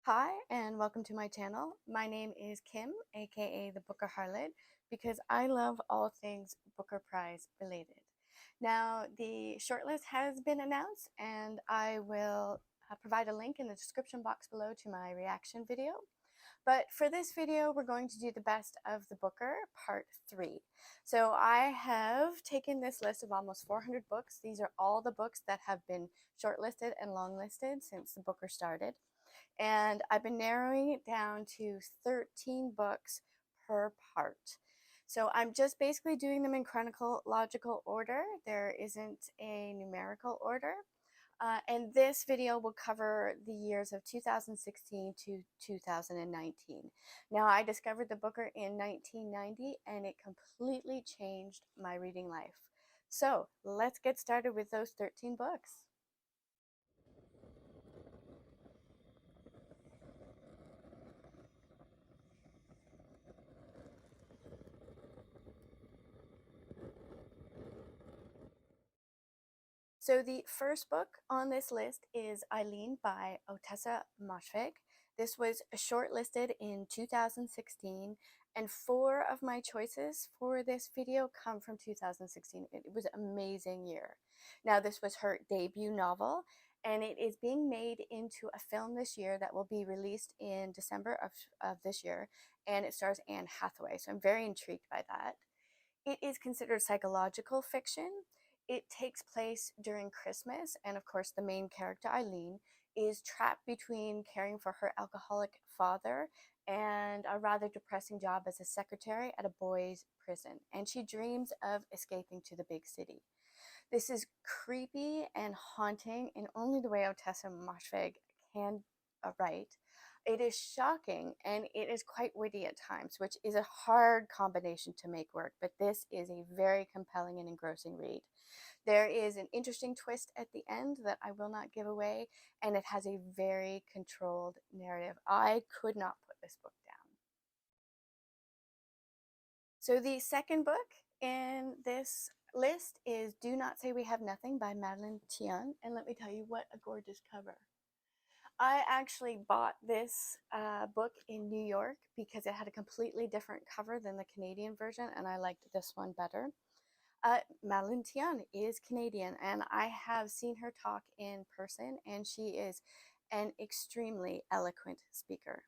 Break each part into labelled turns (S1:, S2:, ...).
S1: Hi and welcome to my channel. My name is Kim, aka the Booker Harlot, because I love all things Booker Prize related. Now, the shortlist has been announced, and I will provide a link in the description box below to my reaction video. But for this video, we're going to do the best of the Booker part 3. So I have taken this list of almost 400 books. These are all the books that have been shortlisted and longlisted since the Booker started. And I've been narrowing it down to 13 books per part. So I'm just basically doing them in chronological order. There isn't a numerical order. And this video will cover the years of 2016 to 2019. Now, I discovered the Booker in 1990 and it completely changed my reading life. So let's get started with those 13 books. So the first book on this list is Eileen by Ottessa Moshfegh. This was shortlisted in 2016, and 4 of my choices for this video come from 2016. It was an amazing year. Now, this was her debut novel, and it is being made into a film this year that will be released in December of this year, and it stars Anne Hathaway, so I'm very intrigued by that. It is considered psychological fiction. It takes place during Christmas, and of course, the main character, Eileen, is trapped between caring for her alcoholic father and a rather depressing job as a secretary at a boys' prison, and she dreams of escaping to the big city. This is creepy and haunting in only the way Ottessa Moshfegh can write. It is shocking and it is quite witty at times, which is a hard combination to make work, but this is a very compelling and engrossing read. There is an interesting twist at the end that I will not give away, and it has a very controlled narrative. I could not put this book down. So the second book in this list is Do Not Say We Have Nothing by Madeline Tian, and let me tell you what a gorgeous cover. I actually bought this book in New York because it had a completely different cover than the Canadian version, and I liked this one better. Madeline Tian is Canadian, and I have seen her talk in person, and she is an extremely eloquent speaker.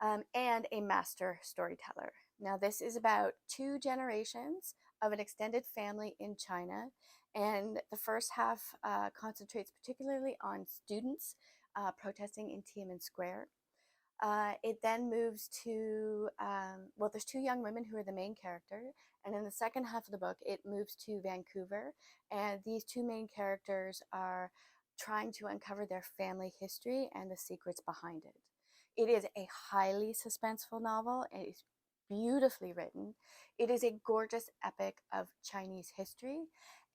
S1: And a master storyteller. Now, this is about 2 generations of an extended family in China, and the first half concentrates particularly on students protesting in Tiananmen Square. It then moves to, well, there's 2 young women who are the main character, and in the second half of the book, it moves to Vancouver, and these 2 main characters are trying to uncover their family history and the secrets behind it. It is a highly suspenseful novel. It is beautifully written. It is a gorgeous epic of Chinese history,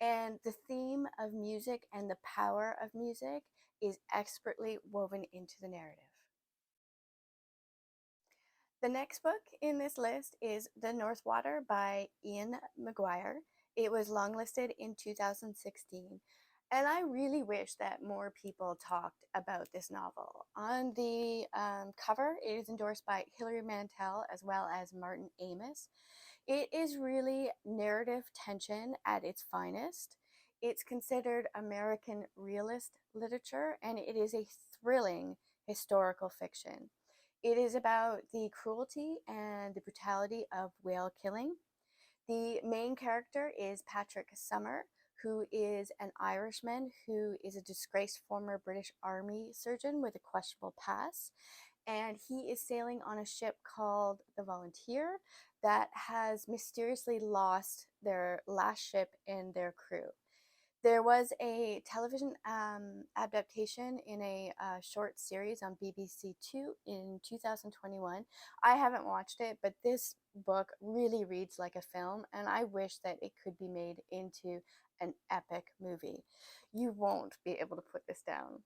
S1: and the theme of music and the power of music is expertly woven into the narrative. The next book in this list is The North Water by Ian McGuire. It was longlisted in 2016. And I really wish that more people talked about this novel. On the cover, it is endorsed by Hilary Mantel as well as Martin Amis. It is really narrative tension at its finest. It's considered American realist literature, and it is a thrilling historical fiction. It is about the cruelty and the brutality of whale killing. The main character is Patrick Summer, who is an Irishman who is a disgraced former British Army surgeon with a questionable past. And he is sailing on a ship called the Volunteer that has mysteriously lost their last ship and their crew. There was a television adaptation in a short series on BBC Two in 2021. I haven't watched it, but this book really reads like a film, and I wish that it could be made into an epic movie. You won't be able to put this down.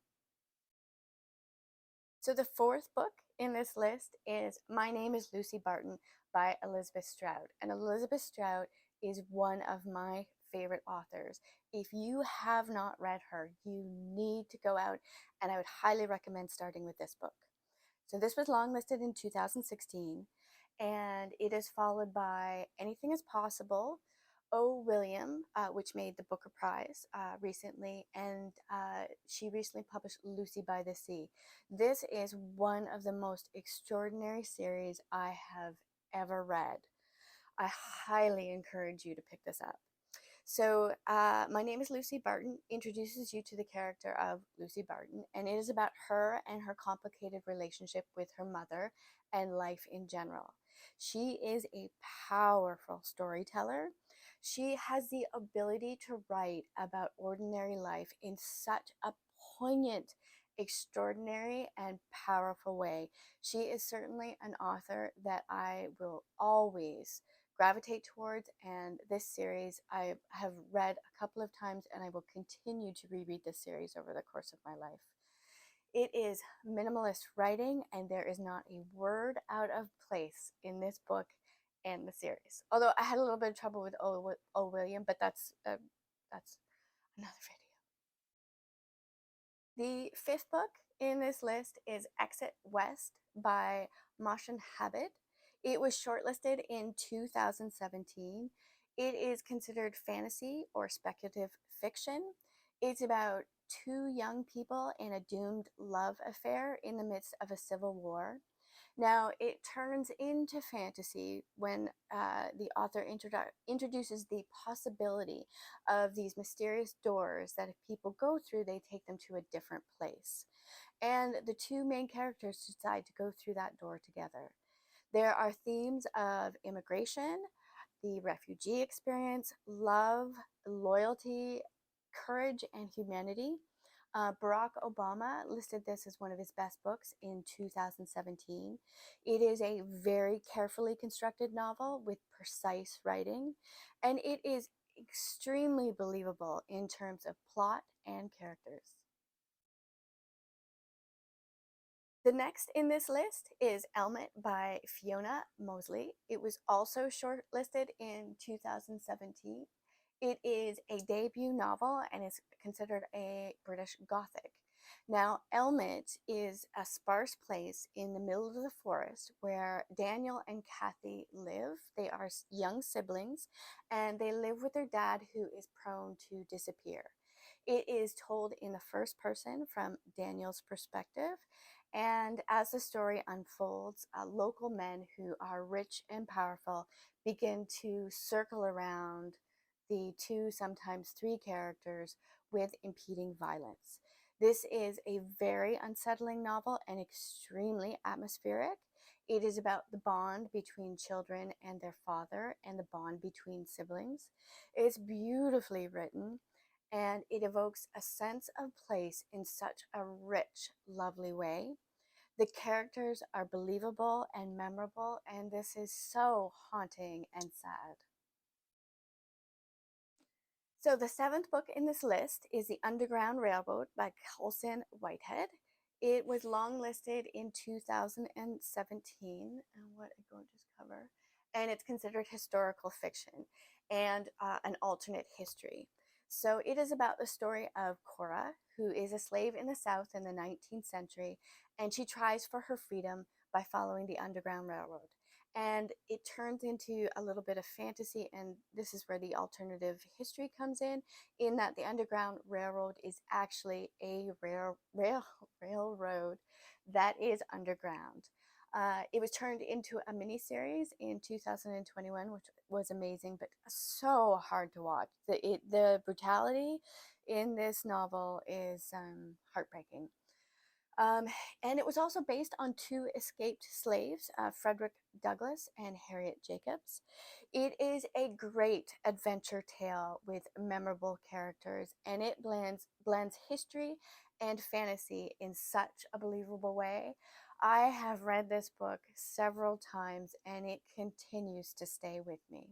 S1: So the fourth book in this list is My Name is Lucy Barton by Elizabeth Strout. And Elizabeth Strout is one of my favorite authors. If you have not read her, you need to go out, and I would highly recommend starting with this book. So this was longlisted in 2016, and it is followed by Anything is Possible, O. William, which made the Booker Prize recently, and she recently published Lucy by the Sea. This is one of the most extraordinary series I have ever read. I highly encourage you to pick this up. So, My Name is Lucy Barton introduces you to the character of Lucy Barton, and it is about her and her complicated relationship with her mother and life in general. She is a powerful storyteller. She has the ability to write about ordinary life in such a poignant, extraordinary, and powerful way. She is certainly an author that I will always gravitate towards, and this series I have read a couple of times, and I will continue to reread this series over the course of my life. It is minimalist writing, and there is not a word out of place in this book and the series. Although I had a little bit of trouble with O. William, but that's another video. The fifth book in this list is Exit West by Moshan Habit. It was shortlisted in 2017. It is considered fantasy or speculative fiction. It's about two young people in a doomed love affair in the midst of a civil war. Now, it turns into fantasy when the author introduces the possibility of these mysterious doors that if people go through, they take them to a different place. And the two main characters decide to go through that door together. There are themes of immigration, the refugee experience, love, loyalty, courage, and humanity. Barack Obama listed this as one of his best books in 2017. It is a very carefully constructed novel with precise writing, and it is extremely believable in terms of plot and characters. The next in this list is Elmet by Fiona Mosley. It was also shortlisted in 2017. It is a debut novel and is considered a British Gothic. Now, Elmet is a sparse place in the middle of the forest where Daniel and Kathy live. They are young siblings, and they live with their dad, who is prone to disappear. It is told in the first person from Daniel's perspective, and as the story unfolds, local men who are rich and powerful begin to circle around the two, sometimes three characters with impeding violence. This is a very unsettling novel and extremely atmospheric. It is about the bond between children and their father and the bond between siblings. It's beautifully written, and it evokes a sense of place in such a rich, lovely way. The characters are believable and memorable, and this is so haunting and sad. So the seventh book in this list is The Underground Railroad by Colson Whitehead. It was longlisted in 2017, and what I'm going to just cover, and it's considered historical fiction and an alternate history. So it is about the story of Cora, who is a slave in the South in the 19th century, and she tries for her freedom by following the Underground Railroad. And it turns into a little bit of fantasy, and this is where the alternative history comes in that the Underground Railroad is actually a railroad that is underground. It was turned into a miniseries in 2021, which was amazing, but so hard to watch. The brutality in this novel is heartbreaking. Um, and it was also based on two escaped slaves, Frederick Douglass and Harriet Jacobs. It is a great adventure tale with memorable characters, and it blends history and fantasy in such a believable way. I have read this book several times, and it continues to stay with me.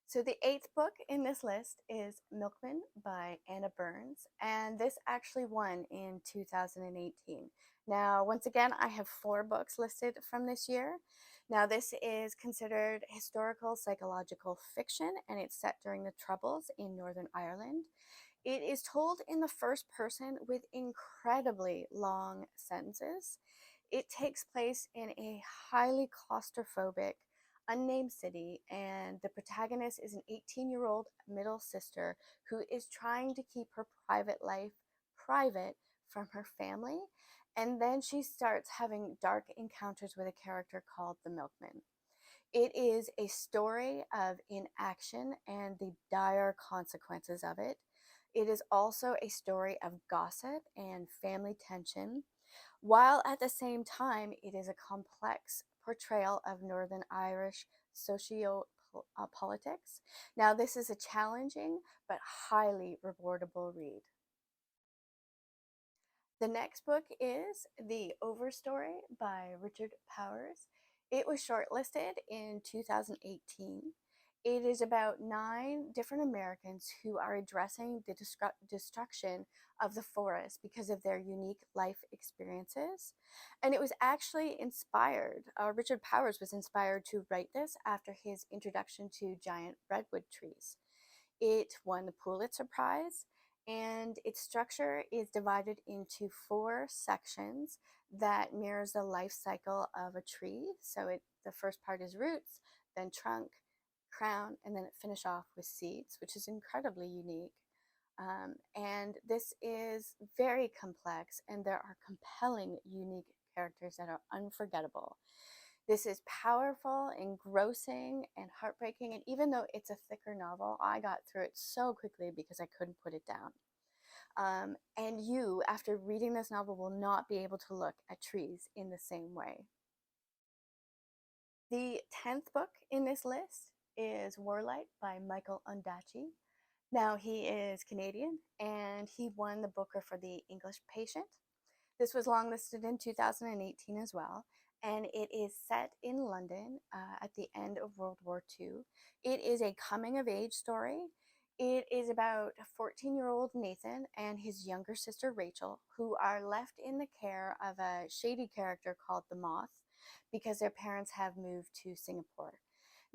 S1: So the eighth book in this list is Milkman by Anna Burns, and this actually won in 2018. Now, once again, I have 4 books listed from this year. Now, this is considered historical psychological fiction, and it's set during the Troubles in Northern Ireland. It is told in the first person with incredibly long sentences. It takes place in a highly claustrophobic, unnamed city, and the protagonist is an 18-year-old middle sister who is trying to keep her private life private from her family. And then she starts having dark encounters with a character called the Milkman. It is a story of inaction and the dire consequences of it. It is also a story of gossip and family tension, while at the same time, it is a complex portrayal of Northern Irish socio politics. Now, this is a challenging but highly rewardable read. The next book is The Overstory by Richard Powers. It was shortlisted in 2018. It is about 9 different Americans who are addressing the destruction of the forest because of their unique life experiences. And it was actually inspired, Richard Powers was inspired to write this after his introduction to giant redwood trees. It won the Pulitzer Prize, and its structure is divided into 4 sections that mirrors the life cycle of a tree. So the first part is roots, then trunk, crown, and then it finish off with seeds, which is incredibly unique. And this is very complex, and there are compelling, unique characters that are unforgettable. This is powerful, engrossing, and heartbreaking. And even though it's a thicker novel, I got through it so quickly because I couldn't put it down. And you, after reading this novel, will not be able to look at trees in the same way. The 10th book in this list is Warlight by Michael Ondaatje. Now, he is Canadian, and he won the Booker for The English Patient. This was longlisted in 2018 as well, and it is set in London at the end of World War II. It is a coming-of-age story. It is about 14-year-old Nathan and his younger sister Rachel, who are left in the care of a shady character called the Moth because their parents have moved to Singapore.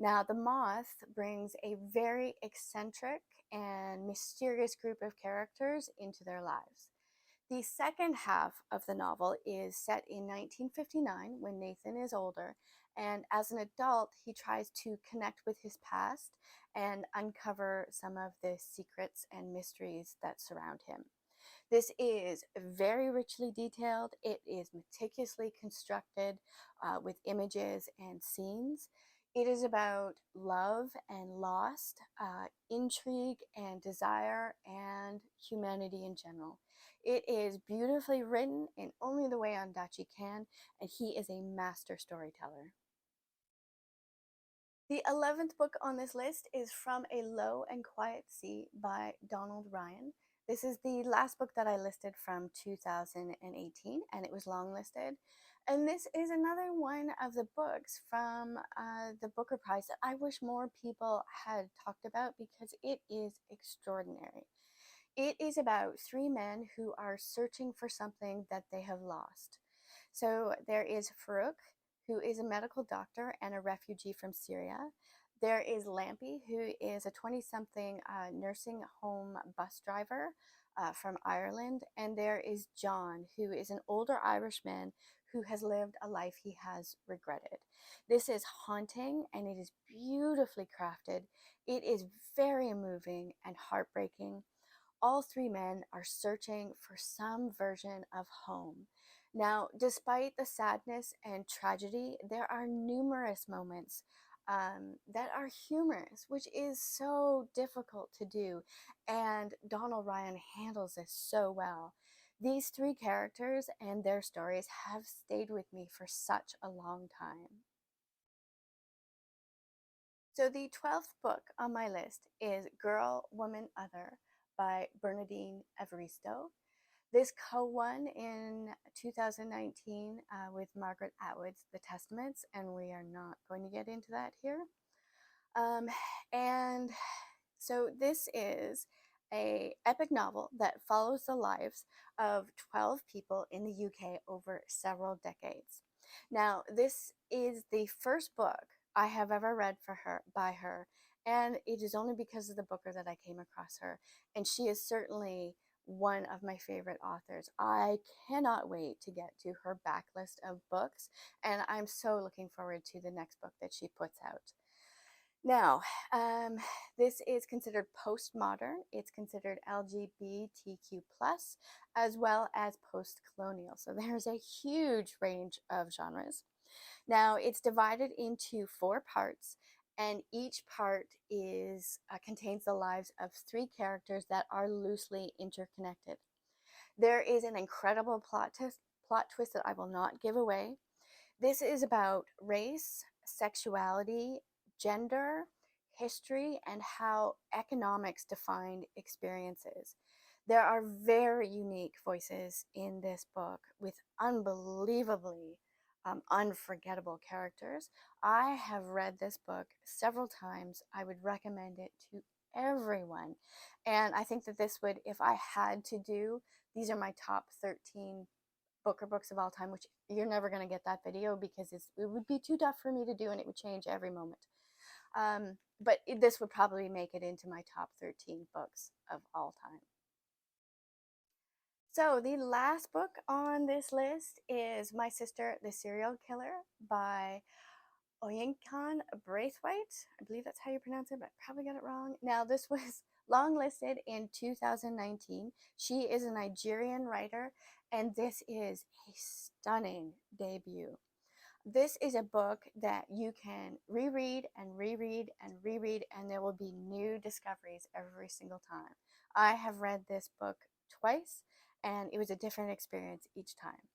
S1: Now, the Moth brings a very eccentric and mysterious group of characters into their lives. The second half of the novel is set in 1959 when Nathan is older, and as an adult, he tries to connect with his past and uncover some of the secrets and mysteries that surround him. This is very richly detailed. It is meticulously constructed with images and scenes. It is about love and loss, intrigue and desire, and humanity in general. It is beautifully written in only the way Ondaatje can, and he is a master storyteller. The 11th book on this list is From a Low and Quiet Sea by Donald Ryan. This is the last book that I listed from 2018, and it was longlisted. And this is another one of the books from the Booker Prize that I wish more people had talked about because it is extraordinary. It is about 3 men who are searching for something that they have lost. So there is Farouk, who is a medical doctor and a refugee from Syria. There is Lampy, who is a 20-something nursing home bus driver from Ireland. And there is John, who is an older Irishman who has lived a life he has regretted. This is haunting and it is beautifully crafted. It is very moving and heartbreaking. All 3 men are searching for some version of home. Now, despite the sadness and tragedy, there are numerous moments that are humorous, which is so difficult to do. And Donald Ryan handles this so well. These 3 characters and their stories have stayed with me for such a long time. So the 12th book on my list is Girl, Woman, Other by Bernardine Evaristo. This co-won in 2019 with Margaret Atwood's The Testaments, and we are not going to get into that here. And so this is a epic novel that follows the lives of 12 people in the UK over several decades. Now, this is the first book I have ever read by her, And it is only because of the booker that I came across her. And she is certainly one of my favorite authors. I cannot wait to get to her backlist of books, and I'm so looking forward to the next book that she puts out. Now, this is considered postmodern. It's considered LGBTQ plus, as well as post-colonial. So there's a huge range of genres. Now, it's divided into 4 parts, and each part is contains the lives of 3 characters that are loosely interconnected. There is an incredible plot twist that I will not give away. This is about race, sexuality, gender, history, and how economics defined experiences. There are very unique voices in this book with unbelievably unforgettable characters. I have read this book several times. I would recommend it to everyone. And I think that this would, if I had to do, these are my top 13 Booker books of all time, which you're never going to get that video because it would be too tough for me to do and it would change every moment. But this would probably make it into my top 13 books of all time. So the last book on this list is My Sister, the Serial Killer by Oyinkan Braithwaite. I believe that's how you pronounce it, but I probably got it wrong. Now, this was longlisted in 2019. She is a Nigerian writer, and this is a stunning debut. This is a book that you can reread and reread and reread, and there will be new discoveries every single time. I have read this book twice, and it was a different experience each time.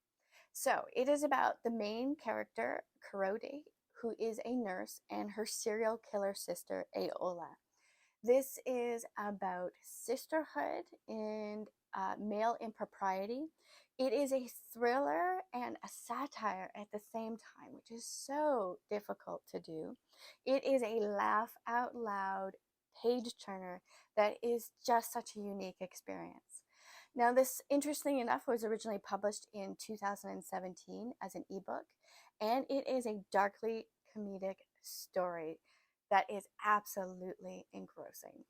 S1: So it is about the main character, Kurode, who is a nurse, and her serial killer sister, Aola. This is about sisterhood and male impropriety. It is a thriller and a satire at the same time, which is so difficult to do. It is a laugh out loud page turner that is just such a unique experience. Now, this, interesting enough, was originally published in 2017 as an ebook, and it is a darkly comedic story that is absolutely engrossing.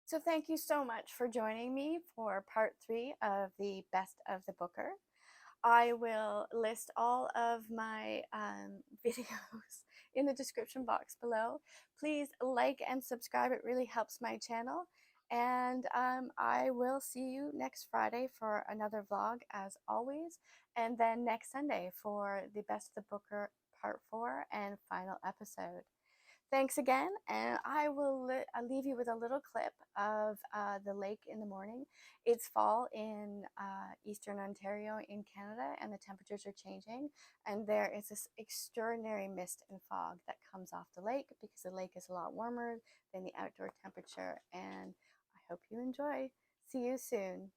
S1: So thank you so much for joining me for part 3 of the Best of the Booker. I will list all of my videos in the description box below. Please like and subscribe. It really helps my channel. And I will see you next Friday for another vlog, as always. And then next Sunday for the Best of the Booker part 4 and final episode. Thanks again, and I will leave you with a little clip of the lake in the morning. It's fall in Eastern Ontario in Canada, and the temperatures are changing, and there is this extraordinary mist and fog that comes off the lake because the lake is a lot warmer than the outdoor temperature, and I hope you enjoy. See you soon.